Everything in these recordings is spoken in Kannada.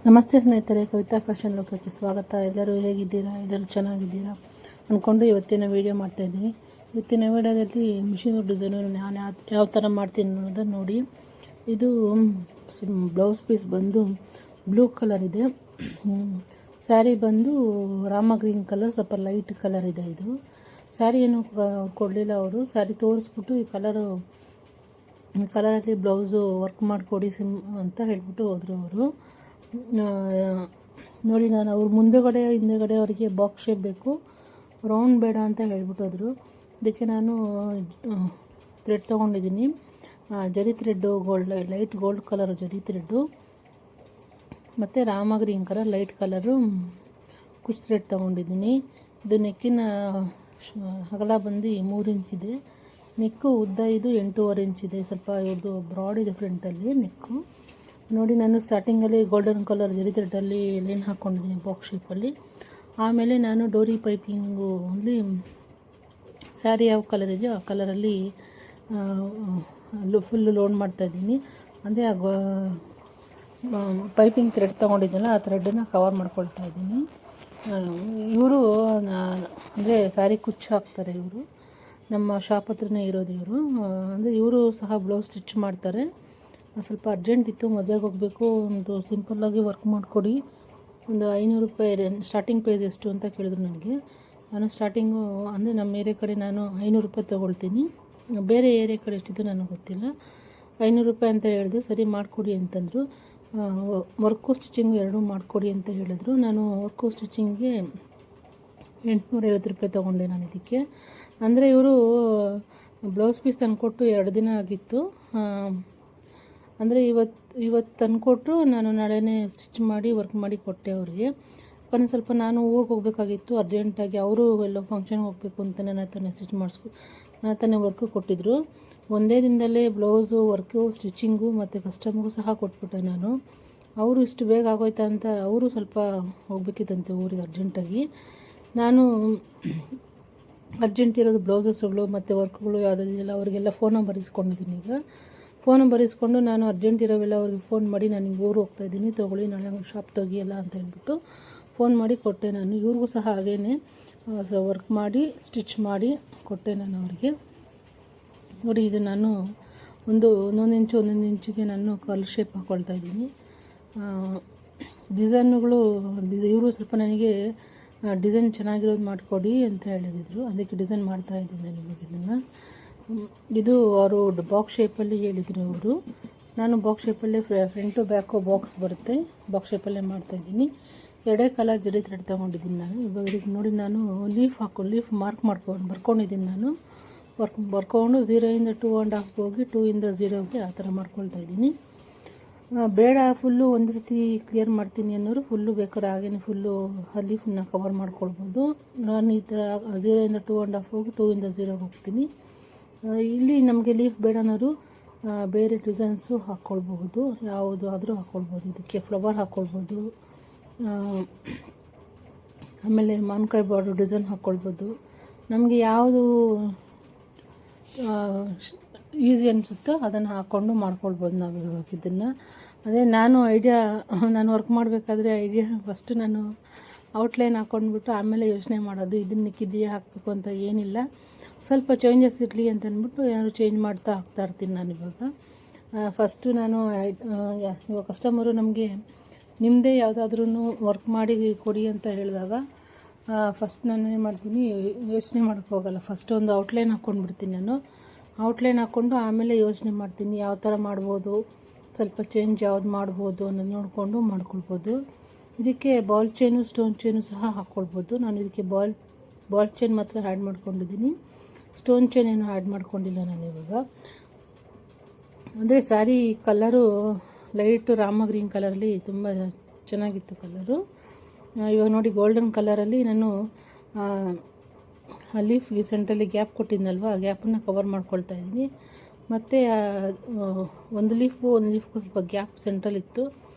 ನಮಸ್ತೆ ಸ್ನೇಹಿತರೆ, ಕವಿತಾ ಫ್ಯಾಷನ್ ಲೋಕಕ್ಕೆ ಸ್ವಾಗತ. ಎಲ್ಲರೂ ಹೇಗಿದ್ದೀರಾ? ಎಲ್ಲರೂ ಚೆನ್ನಾಗಿದ್ದೀರಾ ಅಂದ್ಕೊಂಡು ಇವತ್ತಿನ ವೀಡಿಯೋ ಮಾಡ್ತಾಯಿದ್ದೀನಿ. ಇವತ್ತಿನ ವೀಡಿಯೋದಲ್ಲಿ ಮಿಷಿನ್ ಡಿಸೈನು ನಾನು ಯಾವ ಥರ ಮಾಡ್ತೀನಿ ಅನ್ನೋದನ್ನು ನೋಡಿ. ಇದು ಬ್ಲೌಸ್ ಪೀಸ್ ಬಂದು ಬ್ಲೂ ಕಲರ್ ಇದೆ. ಸ್ಯಾರಿ ಬಂದು ರಾಮ ಗ್ರೀನ್ ಕಲರ್, ಸ್ವಲ್ಪ ಲೈಟ್ ಕಲರ್ ಇದೆ. ಇದು ಸ್ಯಾರಿ ಏನು ಕೊಡಲಿಲ್ಲ ಅವರು. ಸ್ಯಾರಿ ತೋರಿಸ್ಬಿಟ್ಟು ಈ ಕಲರಲ್ಲಿ ಬ್ಲೌಸು ವರ್ಕ್ ಮಾಡಿಕೊಡಿ ಅಂತ ಹೇಳ್ಬಿಟ್ಟು ಹೋದರು ಅವರು. ನೋಡಿ, ನಾನು ಅವ್ರ ಹಿಂದೆಗಡೆ ಅವರಿಗೆ ಬಾಕ್ಸ್ ಶೇಪ್ ಬೇಕು, ರೌಂಡ್ ಬೇಡ ಅಂತ ಹೇಳ್ಬಿಟ್ಟು ಹೋದರು. ಅದಕ್ಕೆ ನಾನು ಥ್ರೆಡ್ ತೊಗೊಂಡಿದ್ದೀನಿ, zari thread, light gold colour zari thread, ಮತ್ತು Rama green colour light colour ಕುಚ್ ಥ್ರೆಡ್ ತೊಗೊಂಡಿದ್ದೀನಿ. ಇದು ನೆಕ್ಕಿನ ಅಗಲ ಬಂದು 3 ಇಂಚಿದೆ. ನೆಕ್ಕು ಉದ್ದ ಇದು 8.5 ಇಂಚಿದೆ. ಸ್ವಲ್ಪ ಇವ್ರದ್ದು ಬ್ರಾಡ್ ಇದೆ ಫ್ರಂಟಲ್ಲಿ ನೆಕ್ಕು. ನೋಡಿ, ನಾನು ಸ್ಟಾರ್ಟಿಂಗಲ್ಲಿ ಗೋಲ್ಡನ್ ಕಲರ್ ಜರಿ ಥ್ರೆಡ್ಡಲ್ಲಿ ಲೈನ್ ಹಾಕ್ಕೊಂಡಿದ್ದೀನಿ ಬಾಕ್ಸ್ ಶೇಪಲ್ಲಿ. ಆಮೇಲೆ ನಾನು ಡೋರಿ ಪೈಪಿಂಗು ಅಲ್ಲಿ ಸ್ಯಾರಿ ಯಾವ ಕಲರ್ ಇದೆಯೋ ಆ ಕಲರಲ್ಲಿ ಫುಲ್ಲು ಲೋಡ್ ಮಾಡ್ತಾಯಿದ್ದೀನಿ. ಅಂದರೆ ಪೈಪಿಂಗ್ ಥ್ರೆಡ್ ತೊಗೊಂಡಿದ್ದೆನಲ್ಲ ಆ ಥ್ರೆಡ್ಡನ್ನು ಕವರ್ ಮಾಡ್ಕೊಳ್ತಾ ಇದ್ದೀನಿ. ಇವರು ಅಂದರೆ ಸ್ಯಾರಿ ಕುಚ್ಚು ಹಾಕ್ತಾರೆ. ಇವರು ನಮ್ಮ ಶಾಪ್ ಹತ್ರನೇ ಇರೋದು ಇವರು. ಅಂದರೆ ಇವರು ಸಹ ಬ್ಲೌಸ್ ಸ್ಟಿಚ್ ಮಾಡ್ತಾರೆ. ಸ್ವಲ್ಪ ಅರ್ಜೆಂಟ್ ಇತ್ತು, ಮದುವೆಗೆ ಹೋಗಬೇಕು, ಒಂದು ಸಿಂಪಲ್ಲಾಗಿ ವರ್ಕ್ ಮಾಡಿಕೊಡಿ, ಒಂದು 500 ರೂಪಾಯಿ ಸ್ಟಾರ್ಟಿಂಗ್ ಪ್ರೈಸ್ ಎಷ್ಟು ಅಂತ ಕೇಳಿದ್ರು ನನಗೆ. ನಾನು ಸ್ಟಾರ್ಟಿಂಗು ಅಂದರೆ ನಮ್ಮ ಏರಿಯಾ ಕಡೆ ನಾನು 500 ರೂಪಾಯಿ ತೊಗೊಳ್ತೀನಿ. ಬೇರೆ ಏರಿಯಾ ಕಡೆ ಎಷ್ಟಿದ್ದು ನನಗೆ ಗೊತ್ತಿಲ್ಲ. 500 ರೂಪಾಯಿ ಅಂತ ಹೇಳಿದೆ. ಸರಿ ಮಾಡಿಕೊಡಿ ಅಂತಂದರು. ವರ್ಕು ಸ್ಟಿಚಿಂಗು ಎರಡೂ ಮಾಡಿಕೊಡಿ ಅಂತ ಹೇಳಿದ್ರು. ನಾನು ವರ್ಕು ಸ್ಟಿಚಿಂಗಿಗೆ 850 ರೂಪಾಯಿ ತೊಗೊಂಡೆ ನಾನು ಇದಕ್ಕೆ. ಅಂದರೆ ಇವರು ಬ್ಲೌಸ್ ಪೀಸ್ ತಂದುಕೊಟ್ಟು 2 ದಿನ ಆಗಿತ್ತು. ಅಂದರೆ ಇವತ್ತು ತಂದುಕೊಟ್ರು, ನಾನು ನಾಳೆನೇ ಸ್ಟಿಚ್ ಮಾಡಿ ವರ್ಕ್ ಮಾಡಿ ಕೊಟ್ಟೆ ಅವ್ರಿಗೆ. ಯಾಕಂದರೆ ಸ್ವಲ್ಪ ನಾನು ಊರಿಗೆ ಹೋಗಬೇಕಾಗಿತ್ತು ಅರ್ಜೆಂಟಾಗಿ. ಅವರು ಎಲ್ಲೋ ಫಂಕ್ಷನ್ಗೆ ಹೋಗಬೇಕು ಅಂತ ನನ್ನ ತಾನೇ ವರ್ಕು ಕೊಟ್ಟಿದ್ದರು. ಒಂದೇ ದಿನದಲ್ಲೇ ಬ್ಲೌಸು ವರ್ಕು ಸ್ಟಿಚಿಂಗು ಮತ್ತು ಕಸ್ಟಮರ್ಗೂ ಸಹ ಕೊಟ್ಬಿಟ್ಟೆ ನಾನು. ಅವರು ಇಷ್ಟು ಬೇಗ ಆಗೋಯ್ತಾ ಅಂತ ಅವರು ಸ್ವಲ್ಪ ಹೋಗ್ಬೇಕಿತ್ತಂತೆ ಊರಿಗೆ ಅರ್ಜೆಂಟಾಗಿ. ನಾನು ಅರ್ಜೆಂಟ್ ಇರೋದು ಬ್ಲೌಸಸ್ಗಳು ಮತ್ತು ವರ್ಕ್ಗಳು ಯಾವುದಿಲ್ಲ ಅವರಿಗೆಲ್ಲ ಫೋನ್ ನಂಬರ್ ಇಸ್ಕೊಂಡಿದ್ದೀನಿ. ಈಗ ಫೋನ್ ನಂಬರ್ ಇಸ್ಕೊಂಡು ನಾನು ಅರ್ಜೆಂಟ್ ಇರೋವೆಲ್ಲ ಅವ್ರಿಗೆ ಫೋನ್ ಮಾಡಿ, ನಾನು ಹಿಂಗೆ ಊರು ಹೋಗ್ತಾಯಿದ್ದೀನಿ, ತೊಗೊಳ್ಳಿ, ನಾಳೆ ಶಾಪ್ ತೆಗಿಯಲ್ಲ ಅಂತ ಹೇಳ್ಬಿಟ್ಟು ಫೋನ್ ಮಾಡಿ ಕೊಟ್ಟೆ ನಾನು. ಇವ್ರಿಗೂ ಸಹ ಹಾಗೇ ವರ್ಕ್ ಮಾಡಿ ಸ್ಟಿಚ್ ಮಾಡಿ ಕೊಟ್ಟೆ ನಾನು ಅವರಿಗೆ. ನೋಡಿ, ಇದು ನಾನು ಒಂದೊಂದು ಇಂಚಿಗೆ ನಾನು ಕರ್ಲ್ ಶೇಪ್ ಹಾಕ್ಕೊಳ್ತಾ ಇದ್ದೀನಿ. ಡಿಸೈನ್ಗಳು ಇವರು ಸ್ವಲ್ಪ ನನಗೆ ಡಿಸೈನ್ ಚೆನ್ನಾಗಿರೋದು ಮಾಡಿಕೊಡಿ ಅಂತ ಹೇಳಿದ್ರು. ಅದಕ್ಕೆ ಡಿಸೈನ್ ಮಾಡ್ತಾಯಿದ್ದೀನಿ ನಾನು ಇವಾಗ ಇದನ್ನು. ಇದು ಅವರು ಬಾಕ್ಸ್ ಶೇಪಲ್ಲಿ ಹೇಳಿದರು ಅವರು. ನಾನು ಬಾಕ್ಸ್ ಶೇಪಲ್ಲೇ ಫ್ರಂಟು ಬ್ಯಾಕು ಬಾಕ್ಸ್ ಬರುತ್ತೆ, ಬಾಕ್ಸ್ ಶೇಪಲ್ಲೇ ಮಾಡ್ತಾಯಿದ್ದೀನಿ. 2 ಕಲರ್ ಜರಿ ಥ್ರೆಡ್ ತೊಗೊಂಡಿದ್ದೀನಿ ನಾನು. ಇವಾಗ ಇದಕ್ಕೆ ನೋಡಿ, ನಾನು ಲೀಫ್ ಮಾರ್ಕ್ ಬರ್ಕೊಂಡಿದ್ದೀನಿ ನಾನು. ಬರ್ಕೊಂಡು 0 ಇಂದ 2.5 ಹೋಗಿ 2 ಇಂದ 0ಗೆ ಆ ಥರ ಮಾಡ್ಕೊಳ್ತಾ ಇದ್ದೀನಿ. ಬೇಡ ಫುಲ್ಲು ಒಂದು ಸತಿ ಕ್ಲಿಯರ್ ಮಾಡ್ತೀನಿ ಅನ್ನೋರು ಫುಲ್ಲು ಬೇಕಾದ್ರೆ ಹಾಗೇ ಫುಲ್ಲು ಲೀಫನ್ನ ಕವರ್ ಮಾಡ್ಕೊಳ್ಬೋದು. ನಾನು ಈ ಥರ 0 ಇಂದ 2.5 ಹೋಗಿ 2 ಇಂದ 0ಗೆ ಹೋಗ್ತೀನಿ. ಇಲ್ಲಿ ನಮಗೆ ಲೀಫ್ ಬೇಡ ಅನ್ನೋರು ಬೇರೆ ಡಿಸೈನ್ಸು ಹಾಕ್ಕೊಳ್ಬಹುದು, ಯಾವುದು ಆದರೂ ಹಾಕ್ಕೊಳ್ಬೋದು. ಇದಕ್ಕೆ ಫ್ಲವರ್ ಹಾಕ್ಕೊಳ್ಬೋದು, ಆಮೇಲೆ ಮಾನ್ಕಾಯಿ ಬಾರ್ಡ್ರ್ ಡಿಸೈನ್ ಹಾಕ್ಕೊಳ್ಬೋದು. ನಮಗೆ ಯಾವುದು ಈಸಿ ಅನಿಸುತ್ತೋ ಅದನ್ನು ಹಾಕ್ಕೊಂಡು ಮಾಡ್ಕೊಳ್ಬೋದು ನಾವು ಇವಾಗ ಇದನ್ನು. ಅದೇ ನಾನು ವರ್ಕ್ ಮಾಡಬೇಕಾದ್ರೆ ಫಸ್ಟು ನಾನು ಔಟ್ಲೈನ್ ಹಾಕ್ಕೊಂಡ್ಬಿಟ್ಟು ಆಮೇಲೆ ಯೋಚನೆ ಮಾಡೋದು, ಇದನ್ನೇ ಹಾಕಬೇಕು ಅಂತ ಏನಿಲ್ಲ, ಸ್ವಲ್ಪ ಚೇಂಜಸ್ ಇರಲಿ ಅಂತ ಅಂದ್ಬಿಟ್ಟು ಏನಾದ್ರು ಚೇಂಜ್ ಮಾಡ್ತಾ ಇರ್ತೀನಿ ನಾನು ಇವಾಗ. ಫಸ್ಟು ನಾನು ಇವಾಗ ಕಸ್ಟಮರು ನಮಗೆ ನಿಮ್ಮದೇ ಯಾವುದಾದ್ರೂ ವರ್ಕ್ ಮಾಡಿ ಕೊಡಿ ಅಂತ ಹೇಳಿದಾಗ ಫಸ್ಟ್ ನಾನು ಏನು ಮಾಡ್ತೀನಿ, ಯೋಚನೆ ಮಾಡೋಕ್ಕೆ ಹೋಗಲ್ಲ. ಫಸ್ಟ್ ಒಂದು ಔಟ್ಲೈನ್ ಹಾಕ್ಕೊಂಡ್ಬಿಡ್ತೀನಿ ನಾನು. ಔಟ್ಲೈನ್ ಹಾಕ್ಕೊಂಡು ಆಮೇಲೆ ಯೋಚನೆ ಮಾಡ್ತೀನಿ ಯಾವ ಥರ ಮಾಡ್ಬೋದು, ಸ್ವಲ್ಪ ಚೇಂಜ್ ಯಾವ್ದು ಮಾಡ್ಬೋದು ಅನ್ನೋದು ನೋಡಿಕೊಂಡು ಮಾಡ್ಕೊಳ್ಬೋದು. ಇದಕ್ಕೆ ಬಾಲ್ ಚೈನು ಸ್ಟೋನ್ ಚೈನು ಸಹ ಹಾಕ್ಕೊಳ್ಬೋದು. ನಾನು ಇದಕ್ಕೆ ಬಾಲ್ ಚೈನ್ ಮಾತ್ರ ಆ್ಯಡ್ ಮಾಡ್ಕೊಂಡಿದ್ದೀನಿ, ಸ್ಟೋನ್ ಚೈನ್ ಏನು ಆ್ಯಡ್ ಮಾಡ್ಕೊಂಡಿಲ್ಲ ನಾನು ಇವಾಗ. ಅಂದರೆ sari colour light Rama green ಕಲರಲ್ಲಿ ತುಂಬ ಚೆನ್ನಾಗಿತ್ತು ಕಲರು. ಇವಾಗ ನೋಡಿ, ಗೋಲ್ಡನ್ ಕಲರಲ್ಲಿ ನಾನು ಲೀಫ್ ಸೆಂಟ್ರಲ್ಲಿ ಗ್ಯಾಪ್ ಕೊಟ್ಟಿದ್ನಲ್ವ, ಆ ಗ್ಯಾಪನ್ನು ಕವರ್ ಮಾಡ್ಕೊಳ್ತಾ ಇದ್ದೀನಿ. ಮತ್ತು ಒಂದು ಲೀಫ್ಗೂ ಸ್ವಲ್ಪ ಗ್ಯಾಪ್ ಸೆಂಟ್ರಲ್ಲಿತ್ತು,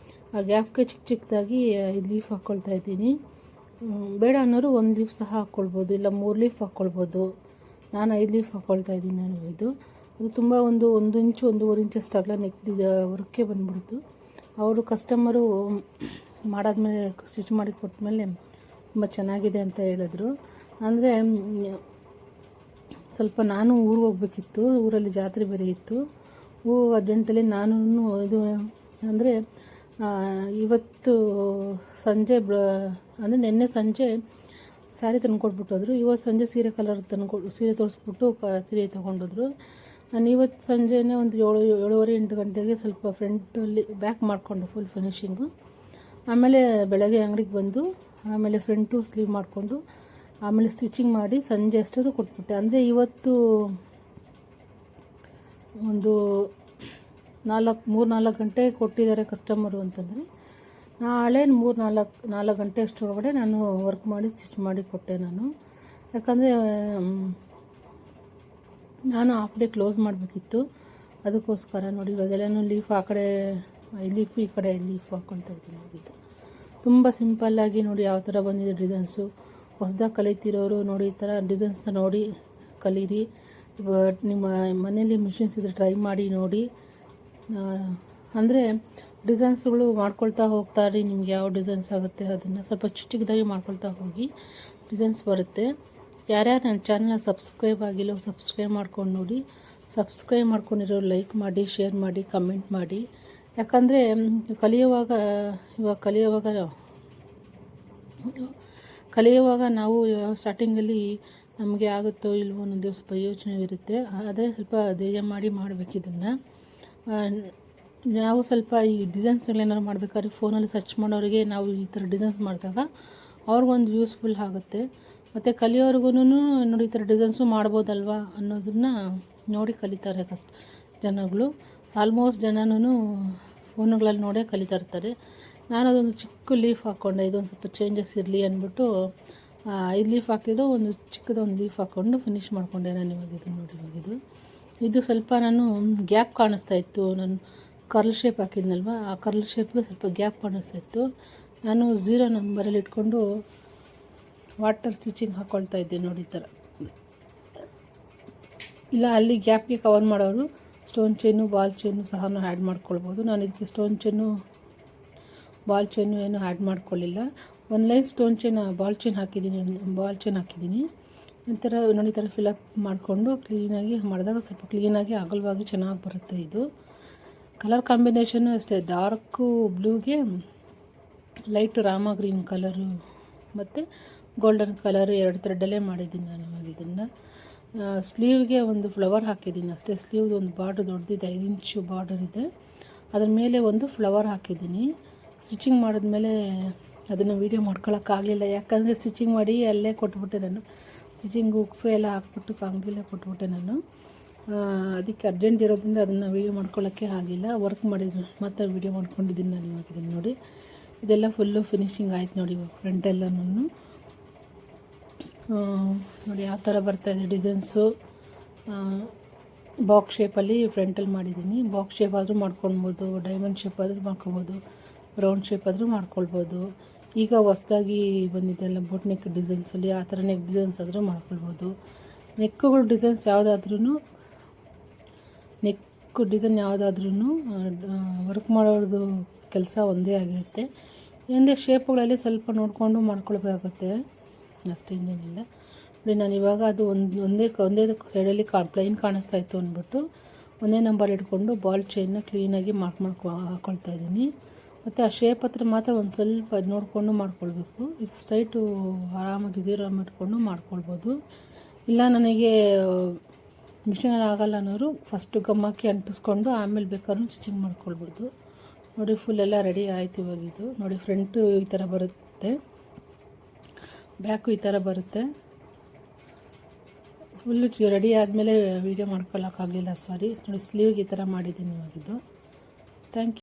ಆ ಗ್ಯಾಪ್ಗೆ ಚಿಕ್ಕದಾಗಿ ಲೀಫ್ ಹಾಕ್ಕೊಳ್ತಾ ಇದ್ದೀನಿ. ಬೇಡ ಅನ್ನೋರು 1 ಲೀಫ್ ಸಹ ಹಾಕ್ಕೊಳ್ಬೋದು, ಇಲ್ಲ 3 ಲೀಫ್ ಹಾಕ್ಕೊಳ್ಬೋದು. ನಾನು 5 ಲೀಫ್ ಹಾಕ್ಕೊಳ್ತಾ ಇದ್ದೀನಿ ನಾನು. ಅದು ತುಂಬ 1 ಇಂಚು 1.5 ಇಂಚಷ್ಟು ಅಗಲ ನೆಕ್ ವರ್ಕೇ ಬಂದ್ಬಿಡ್ತು. ಅವರು ಕಸ್ಟಮರು ಮಾಡಾದ್ಮೇಲೆ ಸ್ಟಿಚ್ ಮಾಡಿ ಕೊಟ್ಟಮೇಲೆ ತುಂಬ ಚೆನ್ನಾಗಿದೆ ಅಂತ ಹೇಳಿದ್ರು. ಅಂದರೆ ಸ್ವಲ್ಪ ನಾನು ಊರಿಗೆ ಹೋಗ್ಬೇಕಿತ್ತು, ಊರಲ್ಲಿ ಜಾತ್ರೆ ಬೇರೆ ಇತ್ತು. ಅರ್ಜೆಂಟಲ್ಲಿ ನಾನು ಇದು ಅಂದರೆ ಇವತ್ತು ಸಂಜೆ ಅಂದರೆ ನಿನ್ನೆ ಸಂಜೆ ಸ್ಯಾರಿ ತಂದುಕೊಟ್ಬಿಟ್ಟೋದ್ರು. ಇವತ್ತು ಸಂಜೆ ಸೀರೆ ಕಲರ್ ಸೀರೆ ತೋರಿಸ್ಬಿಟ್ಟು ಸೀರೆ ತೊಗೊಂಡೋದ್ರು. ನಾನು ಇವತ್ತು ಸಂಜೆನೇ ಒಂದು 7:30-8 ಗಂಟೆಗೆ ಸ್ವಲ್ಪ ಫ್ರಂಟಲ್ಲಿ ಬ್ಯಾಕ್ ಮಾಡಿಕೊಂಡು ಫುಲ್ ಫಿನಿಶಿಂಗು. ಆಮೇಲೆ ಬೆಳಗ್ಗೆ ಅಂಗಡಿಗೆ ಬಂದು ಆಮೇಲೆ ಫ್ರಂಟು ಸ್ಲೀವ್ ಮಾಡಿಕೊಂಡು ಆಮೇಲೆ ಸ್ಟಿಚಿಂಗ್ ಮಾಡಿ ಸಂಜೆ ಅಷ್ಟೊತ್ತು ಕೊಟ್ಬಿಟ್ಟೆ. ಅಂದರೆ ಇವತ್ತು ಒಂದು 3-4 ಗಂಟೆ ಕೊಟ್ಟಿದ್ದಾರೆ ಕಸ್ಟಮರು ಅಂತಂದರೆ, ನಾಳೆ 3-4 ಗಂಟೆ ಅಷ್ಟರೊಳಗಡೆ ನಾನು ವರ್ಕ್ ಮಾಡಿ ಸ್ಟಿಚ್ ಮಾಡಿ ಕೊಟ್ಟೆ ನಾನು. ಯಾಕಂದರೆ ನಾನು ಹಾಫ್ ಡೇ ಕ್ಲೋಸ್ ಮಾಡಬೇಕಿತ್ತು, ಅದಕ್ಕೋಸ್ಕರ ನೋಡಿ ಇವಾಗೆಲ್ಲನೂ ಲೀಫ್ ಆ ಕಡೆ ಲೀಫು ಈ ಕಡೆ ಲೀಫ್ ಹಾಕ್ಕೊಳ್ತಾ ಇದ್ದೀನಿ. ನೋಡಿದ್ದು ತುಂಬ ಸಿಂಪಲ್ಲಾಗಿ ನೋಡಿ ಯಾವ ಥರ ಬಂದಿದೆ ಡಿಸೈನ್ಸು. ಹೊಸದಾಗಿ ಕಲಿತಿರೋರು ನೋಡಿ ಈ ಥರ ಡಿಸೈನ್ಸ್ನ ನೋಡಿ ಕಲೀರಿ. ನಿಮ್ಮ ಮನೇಲಿ ಮಿಷಿನ್ಸ್ ಇದ್ದರೆ ಟ್ರೈ ಮಾಡಿ ನೋಡಿ. ಅಂದರೆ ಡಿಸೈನ್ಸ್ಗಳು ಮಾಡ್ಕೊಳ್ತಾ ಹೋಗ್ತಾರೆ, ನಿಮ್ಗೆ ಯಾವ ಡಿಸೈನ್ಸ್ ಆಗುತ್ತೆ ಅದನ್ನು ಸ್ವಲ್ಪ ಚಿಕ್ಕದಾಗಿ ಮಾಡ್ಕೊಳ್ತಾ ಹೋಗಿ ಡಿಸೈನ್ಸ್ ಬರುತ್ತೆ. ಯಾರ್ಯಾರು ನನ್ನ ಚಾನಲ್ನ ಸಬ್ಸ್ಕ್ರೈಬ್ ಆಗಿಲ್ಲ ಸಬ್ಸ್ಕ್ರೈಬ್ ಮಾಡ್ಕೊಂಡು ನೋಡಿ. ಸಬ್ಸ್ಕ್ರೈಬ್ ಮಾಡ್ಕೊಂಡಿರೋ ಲೈಕ್ ಮಾಡಿ, ಶೇರ್ ಮಾಡಿ, ಕಮೆಂಟ್ ಮಾಡಿ. ಯಾಕಂದರೆ ಕಲಿಯುವಾಗ ನಾವು ಸ್ಟಾರ್ಟಿಂಗಲ್ಲಿ ನಮಗೆ ಆಗುತ್ತೋ ಇಲ್ವೋ ಅನ್ನೋದು ಸ್ವಲ್ಪ ಯೋಚನೆ ಇರುತ್ತೆ. ಆದರೆ ಸ್ವಲ್ಪ ಧೈರ್ಯ ಮಾಡಿ ಮಾಡಬೇಕು ಇದನ್ನು. ನಾವು ಸ್ವಲ್ಪ ಈ ಡಿಸೈನ್ಸ್ಗಳೇನಾದ್ರು ಮಾಡಬೇಕಾದ್ರೆ ಫೋನಲ್ಲಿ ಸರ್ಚ್ ಮಾಡೋರಿಗೆ ನಾವು ಈ ಥರ ಡಿಸೈನ್ಸ್ ಮಾಡಿದಾಗ ಅವ್ರಿಗೊಂದು ಯೂಸ್ಫುಲ್ ಆಗುತ್ತೆ. ಮತ್ತು ಕಲಿಯೋರ್ಗು ನೋಡಿ ಈ ಥರ ಡಿಸೈನ್ಸು ಮಾಡ್ಬೋದಲ್ವಾ ಅನ್ನೋದನ್ನು ನೋಡಿ ಕಲಿತಾರೆ ಜನಗಳು. ಆಲ್ಮೋಸ್ಟ್ ಜನನೂ ಫೋನುಗಳಲ್ಲಿ ನೋಡೇ ಕಲಿತಾ ಇರ್ತಾರೆ. ನಾನು ಅದೊಂದು ಚಿಕ್ಕ ಲೀಫ್ ಹಾಕ್ಕೊಂಡೆ, ಇದೊಂದು ಸ್ವಲ್ಪ ಚೇಂಜಸ್ ಇರಲಿ ಅಂದ್ಬಿಟ್ಟು 5 ಲೀಫ್ ಹಾಕಿದ್ದು ಒಂದು ಚಿಕ್ಕದೊಂದು ಲೀಫ್ ಹಾಕ್ಕೊಂಡು ಫಿನಿಷ್ ಮಾಡಿಕೊಂಡೆ ನಾನು. ಇವಾಗಿದ್ದು ನೋಡಿ ಇದು ಸ್ವಲ್ಪ ನಾನು ಗ್ಯಾಪ್ ಕಾಣಿಸ್ತಾ ಇತ್ತು. ನಾನು ಕರ್ಲ್ ಶೇಪ್ ಹಾಕಿದ್ನಲ್ವ, ಆ ಕರ್ಲ್ ಶೇಪ್ಗೆ ಸ್ವಲ್ಪ ಗ್ಯಾಪ್ ಕಾಣಿಸ್ತಾ ಇತ್ತು. ನಾನು 0 ನಂಬರಲ್ಲಿ ಇಟ್ಕೊಂಡು ವಾಟರ್ ಸ್ಟಿಚಿಂಗ್ ಹಾಕ್ಕೊಳ್ತಾ ಇದ್ದೆ ನೋಡಿ ಈ ಥರ. ಇಲ್ಲ ಅಲ್ಲಿ ಗ್ಯಾಪ್ಗೆ ಕವರ್ ಮಾಡೋರು ಸ್ಟೋನ್ ಚೈನು ಬಾಲ್ ಚೈನು ಸಹ ಆ್ಯಡ್ ಮಾಡ್ಕೊಳ್ಬೋದು. ನಾನು ಇದಕ್ಕೆ ಸ್ಟೋನ್ ಚೈನು ಬಾಲ್ ಚೈನು ಏನು ಆ್ಯಡ್ ಮಾಡ್ಕೊಳ್ಳಿಲ್ಲ. ಒಂದು line stone chain ball chain ಹಾಕಿದ್ದೀನಿ. ನಂತರ ನೋಡಿ ಈ ಥರ ಫಿಲಪ್ ಮಾಡಿಕೊಂಡು ಕ್ಲೀನಾಗಿ ಮಾಡಿದಾಗ ಸ್ವಲ್ಪ ಕ್ಲೀನಾಗಿ ಅಗಲವಾಗಿ ಚೆನ್ನಾಗಿ ಬರುತ್ತೆ. ಇದು ಕಲರ್ ಕಾಂಬಿನೇಷನ್ನು ಅಷ್ಟೇ, ಡಾರ್ಕು ಬ್ಲೂಗೆ ಲೈಟ್ ರಾಮ ಗ್ರೀನ್ ಕಲರು ಮತ್ತು ಗೋಲ್ಡನ್ ಕಲರ್ 2 ಥ್ರೆಡ್ಡಲ್ಲೇ ಮಾಡಿದ್ದೀನಿ ನಾನು. ಇವಾಗ ಇದನ್ನು ಸ್ಲೀವ್ಗೆ ಒಂದು ಫ್ಲವರ್ ಹಾಕಿದ್ದೀನಿ ಅಷ್ಟೇ. ಸ್ಲೀವ್ದು ಒಂದು ಬಾರ್ಡರ್ ದೊಡ್ಡದಿದೆ, 5 ಇಂಚು ಬಾರ್ಡರ್ ಇದೆ, ಅದ್ರ ಮೇಲೆ ಒಂದು ಫ್ಲವರ್ ಹಾಕಿದ್ದೀನಿ. ಸ್ಟಿಚಿಂಗ್ ಮಾಡಿದ್ಮೇಲೆ ಅದನ್ನು ವೀಡಿಯೋ ಮಾಡ್ಕೊಳಕ್ಕಾಗಲಿಲ್ಲ, ಯಾಕಂದರೆ ಸ್ಟಿಚಿಂಗ್ ಮಾಡಿ ಅಲ್ಲೇ ಕೊಟ್ಬಿಟ್ಟೆ ನಾನು. ಸ್ಟಿಚಿಂಗ್ ಹುಕ್ಸು ಎಲ್ಲ ಹಾಕ್ಬಿಟ್ಟು ಅಂಗಡಿಯಲ್ಲೇ ಕೊಟ್ಬಿಟ್ಟೆ ನಾನು. ಅದಕ್ಕೆ ಅರ್ಜೆಂಟ್ ಇರೋದ್ರಿಂದ ಅದನ್ನು ವೀಡಿಯೋ ಮಾಡ್ಕೊಳ್ಳೋಕ್ಕೆ ಆಗಿಲ್ಲ. ವರ್ಕ್ ಮಾಡಿದ್ದು ಮಾತ್ರ ವೀಡಿಯೋ ಮಾಡ್ಕೊಂಡಿದ್ದೀನಿ ನಾನು. ಇವಾಗ ಇದನ್ನು ನೋಡಿ ಇದೆಲ್ಲ ಫುಲ್ಲು ಫಿನಿಶಿಂಗ್ ಆಯ್ತು ನೋಡಿ. ಇವಾಗ ಫ್ರಂಟೆಲ್ಲನೂ ನೋಡಿ ಯಾವ ಥರ ಬರ್ತಾಯಿದೆ ಡಿಸೈನ್ಸು. ಬಾಕ್ಸ್ ಶೇಪಲ್ಲಿ ಫ್ರಂಟಲ್ಲಿ ಮಾಡಿದ್ದೀನಿ. ಬಾಕ್ಸ್ ಶೇಪ್ ಆದರೂ ಮಾಡ್ಕೊಳ್ಬೋದು, ಡೈಮಂಡ್ ಶೇಪ್ ಆದರೂ ಮಾಡ್ಕೊಬೋದು, ರೌಂಡ್ ಶೇಪ್ ಆದರೂ ಮಾಡ್ಕೊಳ್ಬೋದು. ಈಗ ಹೊಸ್ದಾಗಿ ಬಂದಿದ್ದೆಲ್ಲ ಬೋಟ್ ನೆಕ್ ಡಿಸೈನ್ಸಲ್ಲಿ ಆ ಥರ ನೆಕ್ ಡಿಸೈನ್ಸ್ ಆದರೂ ಮಾಡ್ಕೊಳ್ಬೋದು. ನೆಕ್ಕುಗಳು ಡಿಸೈನ್ಸ್ ಯಾವುದಾದ್ರೂ ವರ್ಕ್ ಮಾಡೋದು ಕೆಲಸ ಒಂದೇ ಆಗಿರುತ್ತೆ. ಒಂದೇ ಶೇಪ್ಗಳಲ್ಲಿ ಸ್ವಲ್ಪ ನೋಡಿಕೊಂಡು ಮಾಡ್ಕೊಳ್ಬೇಕಾಗುತ್ತೆ ಅಷ್ಟೇ, ಇನ್ನೇನಿಲ್ಲ. ನೋಡಿ ನಾನು ಇವಾಗ ಅದು ಒಂದೇ ಸೈಡಲ್ಲಿ ಪ್ಲೈನ್ ಕಾಣಿಸ್ತಾ ಇತ್ತು ಅಂದ್ಬಿಟ್ಟು ಒಂದೇ ನಂಬರ್ ಇಟ್ಕೊಂಡು ಬಾಲ್ ಚೈನ್ನ ಕ್ಲೀನಾಗಿ ಹಾಕ್ಕೊಳ್ತಾ ಇದ್ದೀನಿ. ಮತ್ತು ಆ ಶೇಪ್ ಹತ್ರ ಮಾತ್ರ ಒಂದು ಸ್ವಲ್ಪ ಅದು ನೋಡಿಕೊಂಡು ಮಾಡ್ಕೊಳ್ಬೇಕು. ಇದು ಸ್ಟ್ರೈಟು ಆರಾಮಾಗಿ 0 ಇಟ್ಕೊಂಡು ಮಾಡ್ಕೊಳ್ಬೋದು. ಇಲ್ಲ ನನಗೆ ಮಿಷಿನಲ್ಲಿ ಆಗಲ್ಲ ಅನ್ನೋರು ಫಸ್ಟು ಗಮ್ಮಾಕಿ ಅಂಟಿಸ್ಕೊಂಡು ಆಮೇಲೆ ಬೇಕಾದ್ರೂ ಸ್ಟಿಚಿಂಗ್ ಮಾಡ್ಕೊಳ್ಬೋದು. ನೋಡಿ ಫುಲ್ ಎಲ್ಲ ರೆಡಿ ಆಯಿತು. ಇವಾಗಿದ್ದು ನೋಡಿ ಫ್ರಂಟು ಈ ಥರ ಬರುತ್ತೆ, ಬ್ಯಾಕು ಈ ಥರ ಬರುತ್ತೆ. ಫುಲ್ಲು ರೆಡಿ ಆದಮೇಲೆ ವೀಡಿಯೋ ಮಾಡ್ಕೊಳ್ಳೋಕ್ಕಾಗಲಿಲ್ಲ, ಸಾರಿ. ನೋಡಿ ಸ್ಲೀವ್ಗೆ ಈ ಥರ ಮಾಡಿದ್ದೀನಿ ಇವಾಗಿದ್ದು. Thank you.